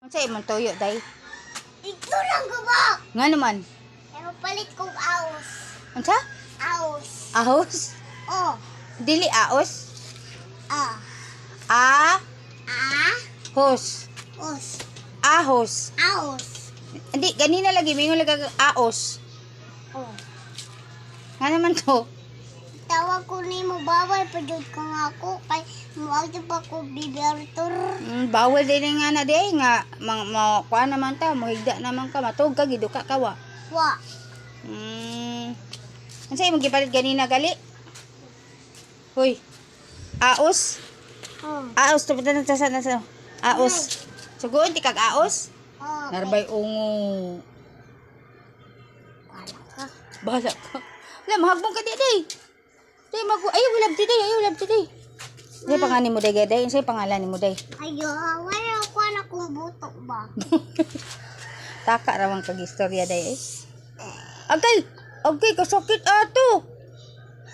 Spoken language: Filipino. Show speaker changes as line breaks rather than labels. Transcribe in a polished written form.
Unsa imong tuyo day?
Ito lang ko ba?
Nga naman.
Pero palit kong aos.
Unsa?
Aos.
Ahos?
Oh.
Dili aos.
Ah.
Ah,
Ah.
hos.
Os.
Ahos.
Aos.
Hindi ganina lagi mingon lagi kag aos.
Oh.
Nga naman to.
Tawag ko ni mo bawal pa jud ka nga ako kay muwag jud pa ko bibertor.
Bawal din nga na day nga kuan naman ta, mohigda naman ka, matug ka gido ka kawa.
Wa.
Unsa imong gipalit ganina gali? Hoy. Aos.
Oh.
Aos to na sa. Aos. Sugon ti kag aos?
Oh.
Narbay ungo.
Wala ka.
Bahala ka. Wala, mahagbong ka di day. Day, ayaw, ulab di day. Ayaw, ulab di day. Day, pangalan mo day, day. Sa'yo pangalan ni mo day.
Ayo, wala ko na kung buto ba.
Taka rawang kag istorya day eh. Agay, kasakit ato.